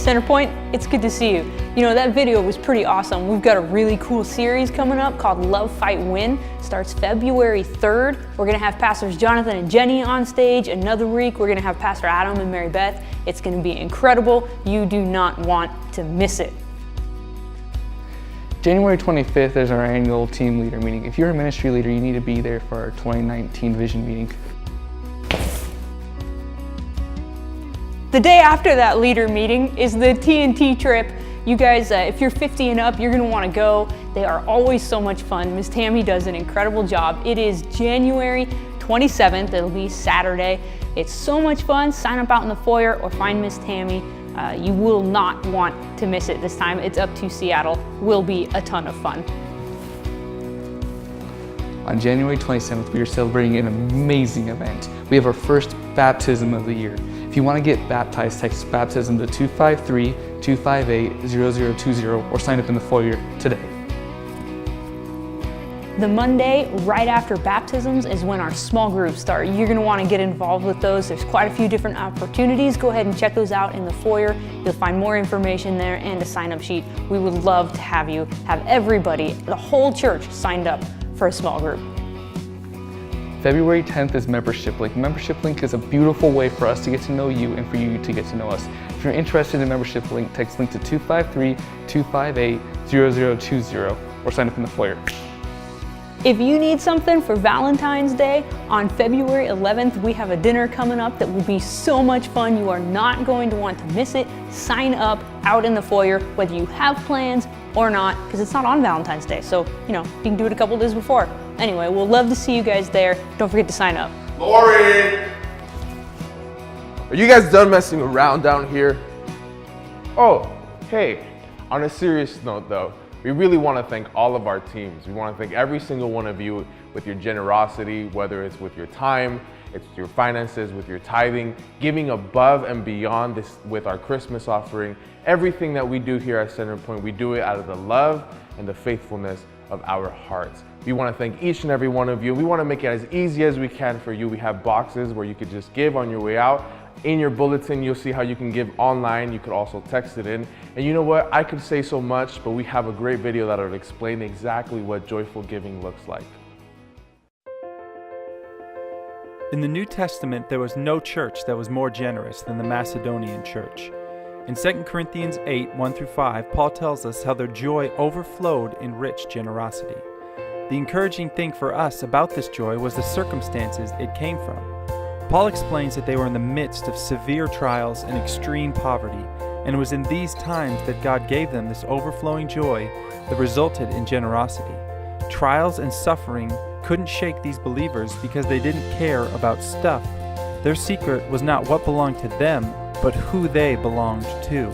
Centerpoint, it's good to see you. You know, that video was pretty awesome. We've got a really cool series coming up called Love, Fight, Win. Starts February 3rd. We're gonna have Pastors Jonathan and Jenny on stage. Another week, we're gonna have Pastor Adam and Mary Beth. It's gonna be incredible. You do not want to miss it. January 25th is our annual team leader meeting. If you're a ministry leader, you need to be there for our 2019 vision meeting. The day after that leader meeting is the TNT trip. You guys, if you're 50 and up, you're gonna wanna go. They are always so much fun. Miss Tammy does an incredible job. It is January 27th, it'll be Saturday. It's so much fun. Sign up out in the foyer or find Miss Tammy. You will not want to miss it this time. It's up to Seattle. Will be a ton of fun. On January 27th, we are celebrating an amazing event. We have our first baptism of the year. If you want to get baptized, text baptism to 253-258-0020 or sign up in the foyer today. The Monday right after baptisms is when our small groups start. You're going to want to get involved with those. There's quite a few different opportunities. Go ahead and check those out in the foyer. You'll find more information there and a sign-up sheet. We would love to have you, have everybody, the whole church signed up for a small group. February 10th is Membership Link. Membership Link is a beautiful way for us to get to know you and for you to get to know us. If you're interested in Membership Link, text link to 253-258-0020 or sign up in the foyer. If you need something for Valentine's Day, on February 11th, we have a dinner coming up that will be so much fun. You are not going to want to miss it. Sign up out in the foyer, whether you have plans or not, because it's not on Valentine's Day. So, you know, you can do it a couple days before. Anyway, we'll love to see you guys there. Don't forget to sign up. Lauren! Are you guys done messing around down here? Oh, hey, on a serious note though, we really want to thank all of our teams. We want to thank every single one of you with your generosity, whether it's with your time, it's your finances, with your tithing, giving above and beyond this with our Christmas offering. Everything that we do here at Centerpoint, we do it out of the love and the faithfulness of our hearts. We want to thank each and every one of you. We want to make it as easy as we can for you. We have boxes where you could just give on your way out. In your bulletin, you'll see how you can give online. You could also text it in. And you know what? I could say so much, but we have a great video that will explain exactly what joyful giving looks like. In the New Testament, there was no church that was more generous than the Macedonian church. In 2 Corinthians 8, 1-5, Paul tells us how their joy overflowed in rich generosity. The encouraging thing for us about this joy was the circumstances it came from. Paul explains that they were in the midst of severe trials and extreme poverty, and it was in these times that God gave them this overflowing joy that resulted in generosity. Trials and suffering couldn't shake these believers because they didn't care about stuff. Their secret was not what belonged to them, but who they belonged to.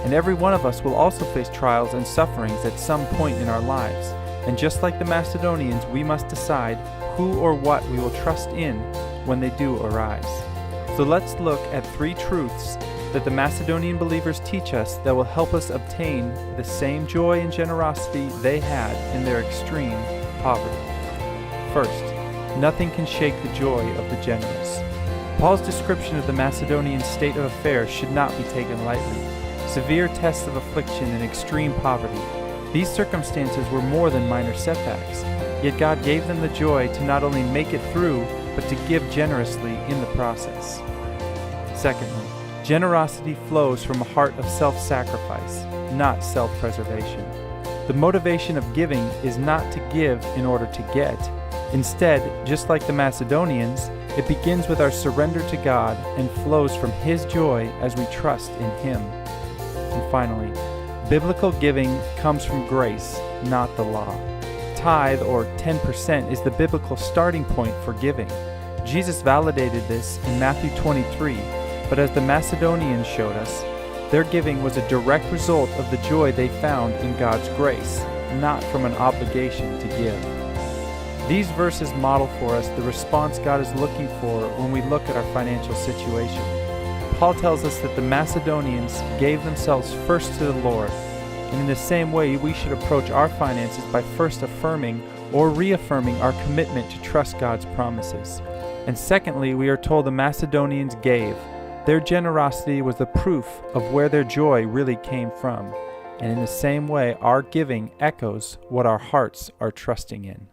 And every one of us will also face trials and sufferings at some point in our lives. And just like the Macedonians, we must decide who or what we will trust in when they do arise. So let's look at 3 truths that the Macedonian believers teach us that will help us obtain the same joy and generosity they had in their extreme poverty. First, nothing can shake the joy of the generous. Paul's description of the Macedonian state of affairs should not be taken lightly. Severe tests of affliction and extreme poverty. These circumstances were more than minor setbacks, yet God gave them the joy to not only make it through, but to give generously in the process. Secondly, generosity flows from a heart of self-sacrifice, not self-preservation. The motivation of giving is not to give in order to get. Instead, just like the Macedonians, it begins with our surrender to God and flows from His joy as we trust in Him. And finally, biblical giving comes from grace, not the law. Tithe, or 10%, is the biblical starting point for giving. Jesus validated this in Matthew 23, but as the Macedonians showed us, their giving was a direct result of the joy they found in God's grace, not from an obligation to give. These verses model for us the response God is looking for when we look at our financial situation. Paul tells us that the Macedonians gave themselves first to the Lord, and in the same way we should approach our finances by first affirming or reaffirming our commitment to trust God's promises. And secondly, we are told the Macedonians gave. Their generosity was the proof of where their joy really came from. And in the same way, our giving echoes what our hearts are trusting in.